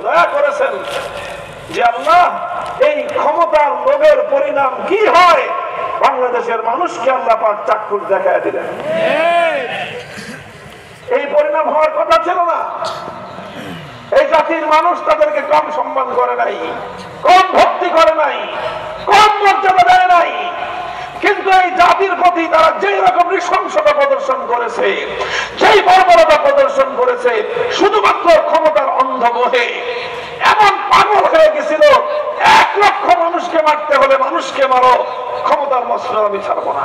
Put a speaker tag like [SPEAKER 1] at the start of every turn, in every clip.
[SPEAKER 1] দয়া করেছেন যে আল্লাহ এই ক্ষমতার লোভের পরিণাম কি হয় বাংলাদেশের মানুষকে আল্লাহ পাক চাক্ষুষ দেখায় দিলেন। এই পরিণাম হওয়ার কথা ছিল না। এই জাতির মানুষ তাদেরকে কম সম্মান করে নাই, কম ভক্তি করে নাই, কম মর্যাদা দেয় নাই, কিন্তু এই জাতির প্রতি তারা যেই রকম নৃশংসতা প্রদর্শন করেছে, যেই বর্বরতা প্রদর্শন করেছে, শুধুমাত্র ক্ষমতার অন্ধ মোহে এমন পাগল হয়ে গেছিল, 1 লক্ষ মানুষকে মারতে হলে মানুষকে মারো, ক্ষমতার মসনদ আমি ছাড়বো না।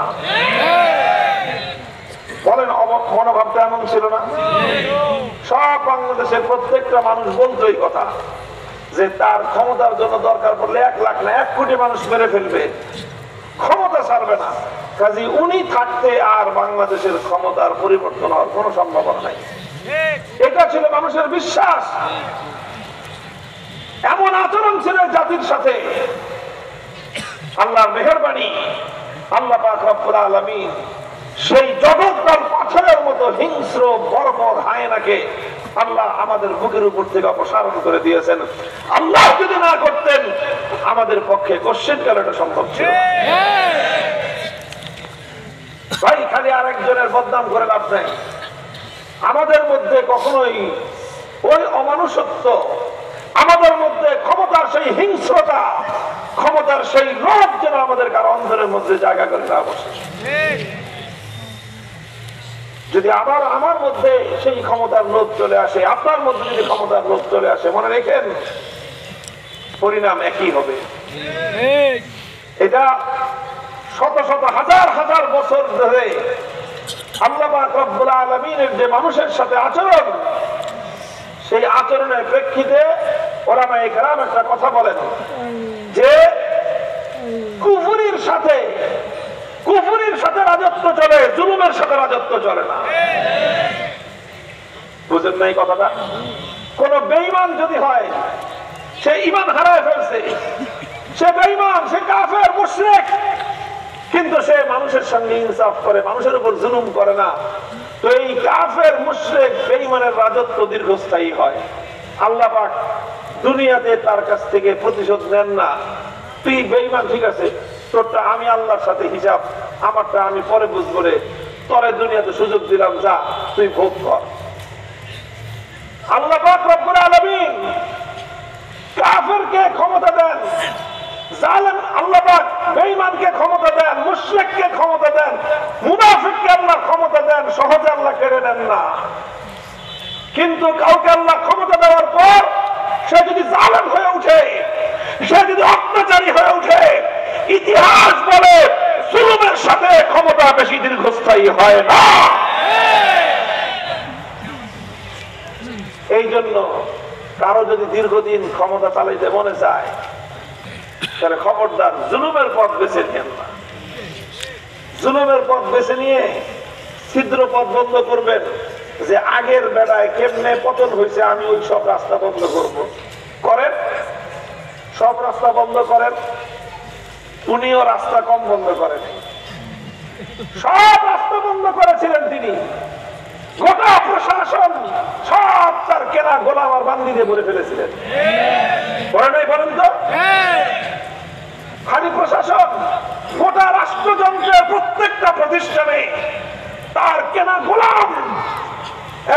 [SPEAKER 1] বলেন মনোভাবটা এমন ছিল না? সব বাংলাদেশের প্রত্যেকটা মানুষ বলতো এই কথা যে তার ক্ষমতার জন্য দরকার পড়লে 1 লাখ না 1 কোটি মানুষ মেরে ফেলবে, ক্ষমতা ছাড়বে না। কাজে উনি থাকতে আর বাংলাদেশের ক্ষমতার পরিবর্তন হওয়ার কোন সম্ভাবনা নাই, এটা ছিল মানুষের বিশ্বাস। এমন আচরণ ছিল জাতির সাথে। আল্লাহর মেহেরবানি, আল্লাহ পাক রব্বুল আলামিন সেই জগৎকাল পাথরের মতো হিংস্র বর্বর হায়েনাকে আল্লাহ আমাদের বুকের উপর থেকে অপসারণ করে দিয়েছেন। আল্লাহ যদি না করতেন আমাদের পক্ষে কোশ্চেন কাল এটা সম্ভব ছিল। ভাই খালি আরেকজনের বদনাম করে লাভ নাই। আমাদের মধ্যে কখনোই ওই অমানুষত্ব, আমাদের মধ্যে ক্ষমতার সেই হিংস্রতা, ক্ষমতার সেই লোভ যেন আমাদের কারো অন্তরের মধ্যে জায়গা করে না বসে। যদি আবার আমার মধ্যে সেই ক্ষমতার লোভ চলে আসে, আপনার মধ্যে যদি ক্ষমতার লোভ চলে আসে, মনে রেখেন পরিণাম একই হবে। এটা শত শত হাজার হাজার বছর ধরে আল্লাহ পাক রব্বুল আলামিনের যে মানুষের সাথে আচরণ, সেই আচরণের প্রেক্ষিতে ওলামায়ে কেরাম একটা কথা বলেন যে কুফরির সাথে রাজত্ব চলে, জুলুমের সাথে রাজত্ব চলে না। বুঝেন নাই কথাটা? কোন বেঈমান যদি হয়, সে ঈমান হারায় ফেলছে, সে বেঈমান, সে কাফের মুশরিক, কিন্তু সে মানুষের সঙ্গে ইনসাফ করে, মানুষের উপর জুলুম করে না, তো এই কাফের মুশরিক বেঈমানের রাজত্ব দীর্ঘস্থায়ী হয়। আল্লাহ পাক দুনিয়াতে তার কাছ থেকে প্রতিশোধ নেন না। তুই বেঈমান, ঠিক আছে, তোরটা আমি আল্লাহর সাথে হিসাব, আমারটা আমি পরে বুঝবো রে, তোরে দুনিয়াতে সুযোগ দিলাম, যা তুই ভোগ কর। আল্লাহ পাক রব্বুল আলামিন কাফেরকে ক্ষমতা দেন, জালেম আল্লাহ পাক বেঈমানকে ক্ষমতা দেন, মুশরিককে ক্ষমতা দেন, মুনাফিককে আল্লাহ ক্ষমতা দেন, সহজে আল্লাহ কেড়ে নেন না। কিন্তু কাউকে আল্লাহ ক্ষমতা দেওয়ার পর সে যদি জালেম হয়ে উঠে, সে যদি অত্যাচারী হয়ে উঠে, ইতিহাস বলে জুলুমের সাথে ক্ষমতা বেশি দীর্ঘস্থায়ী হয় না। এই জন্য কারো যদি দীর্ঘদিন ক্ষমতা চালাইতে মনে চায়, তাহলে খবরদার জুলুমের পথ বেছে নেন না। জুলুমের পথ বেছে নিয়ে ছিদ্র পথ বন্ধ করবেন, যে আগের বেলায় কেমনে পতন হয়েছে আমি ওই সব রাস্তা বন্ধ করব। করেন, সব রাস্তা বন্ধ করেন। উনিও রাস্তা কম বন্ধ করেন, সব রাস্তা বন্ধ করেছিলেন তিনি। গোটা প্রশাসন সব তার কেনা গোলাম আর বান্দি দিয়ে ভরে ফেলেছিলেন। বলে নাই বলেন তো? খালি প্রশাসন, গোটা রাষ্ট্রযন্ত্রের প্রত্যেকটা প্রতিষ্ঠানে তার কেনা গোলাম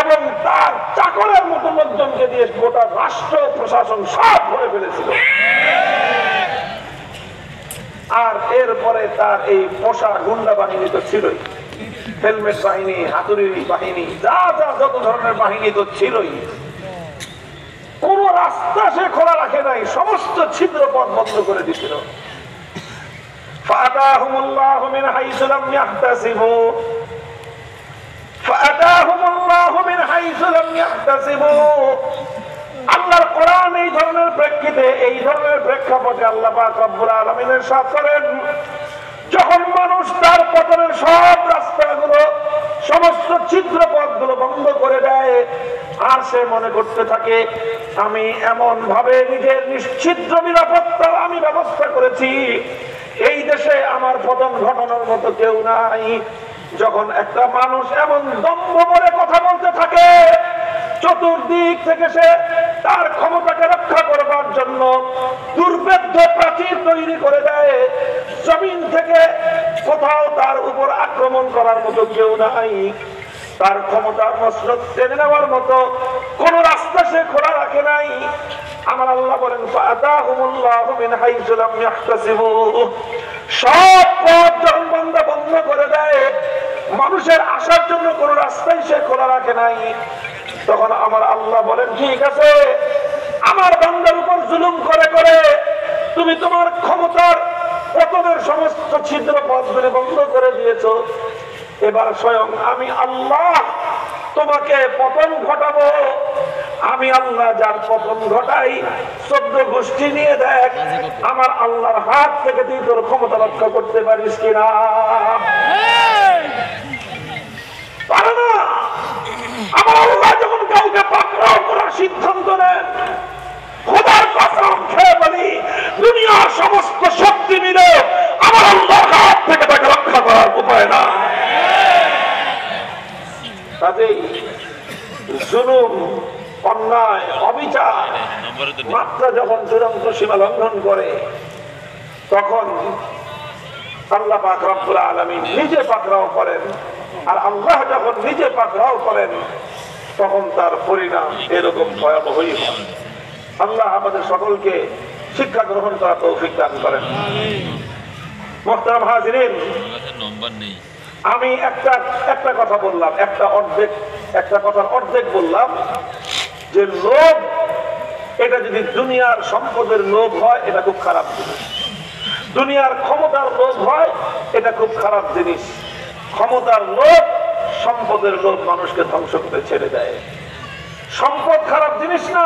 [SPEAKER 1] এবং তার চাকরের মতো লোকজনকে দিয়ে গোটা রাষ্ট্র প্রশাসন সব ভরে ফেলেছিল। আর এরপরে তার এই পোষা গুন্ডা বাহিনী তো ছিলই, হেলমেট বাহিনী, হাতুড়ি বাহিনী, যা যা যত ধরনের বাহিনী তো ছিলই। কোন রাস্তা সে খোলা রাখে নাই, সমস্ত ছিদ্র পথ বন্ধ করে দিছিল। ফাতাহুমুল্লাহু মিন হাইসু লাম ইয়াহতাসিবু, ফাতাহুমুল্লাহু মিন হাইসু লাম ইয়াহতাসিবু। আল্লাহর কোরআন এই ধরনের প্রেক্ষিতে, এই ধরনের প্রেক্ষাপটে আল্লাহ পাক রব্বুল আলামিন ইরশাদ করেন, যখন মানুষ তার পতনের সব রাস্তাগুলো, সমস্ত ছিদ্র পথগুলো বন্ধ করে দেয়, আর সে মনে করতে থাকে আমি এমন ভাবে নিজের নিশ্ছিদ্র নিরাপত্তা আমি ব্যবস্থা করেছি, এই দেশে আমার পতন ঘটানোর মতো কেউ নাই। যখন একটা মানুষ এমন দম্ভ করে কথা বলতে থাকে, চতুর্দিক থেকে সে তার ক্ষমতাকে রক্ষা করবার জন্য দুর্ভেদ্য প্রাচীর তৈরি করে দেয়। জমিন থেকে কোথাও তার উপর আক্রমণ করার মতো কেউ নাই, তার ক্ষমতার মসনদ টেনে নেওয়ার মতো কোন রাস্তা সে খোলা রাখে নাই। আমার আল্লাহ বলেন ফাআতাহুমুল্লাহু মিন হাইসু লাম ইয়াহতাসিবু, সব পথ যখন বান্দা বন্ধ করে দেয়, মানুষের আসার জন্য কোন রাস্তাই সে খোলা রাখে নাই, তখন আমার আল্লাহ বলেন ঠিক আছে, আমার বান্দার উপর জুলুম করে করে তুমি তোমার ক্ষমতার পতনের সমস্ত ছিদ্র পথগুলি বন্ধ করে দিয়েছো, এবার স্বয়ং আমি আল্লাহ তোমাকে পতন ঘটাবো। আমি আল্লাহ যার পতন ঘটাই 14 গোষ্ঠী নিয়ে দেখ আমার আল্লাহর হাত থেকে তুই তোর ক্ষমতা রক্ষা করতে পারিস কিনা। পারে না। আমার আল্লাহ যখন কাউকে পাকড়াও করার সিদ্ধান্ত নেন, খোদার কসম খেয়ে বলি দুনিয়ার সমস্ত শক্তি মিলে আমার আল্লাহর হাত থেকে তাকে রক্ষা করার উপায় না। কাজেই জুলুম, অন্যায়, অবিচার মাত্রা যখন চূড়ান্ত সীমা লঙ্ঘন করে, তখন আল্লাহ পাক রব্বুল আলামিন নিজে পাকড়াও করেন। আর আল্লাহ যখন নিজে পাকড়াও করেন, তখন তার পরিণাম এরকম ভয়াবহই হয়। আল্লাহ আমাদের সকলকে শিক্ষা গ্রহণ করার তৌফিক দান করেন। মুহতারাম হাজিরিন, আমি একটা কথা বললাম, একটা কথার অর্ধেক বললাম যে লোভ, এটা যদি দুনিয়ার সম্পদের লোভ হয় এটা খুব খারাপ জিনিস, দুনিয়ার ক্ষমতার লোভ হয় এটা খুব খারাপ জিনিস। ক্ষমতার লোভ, সম্পদের লোভ মানুষকে ধ্বংস করে ছেড়ে দেয়। সম্পদ খারাপ জিনিস না,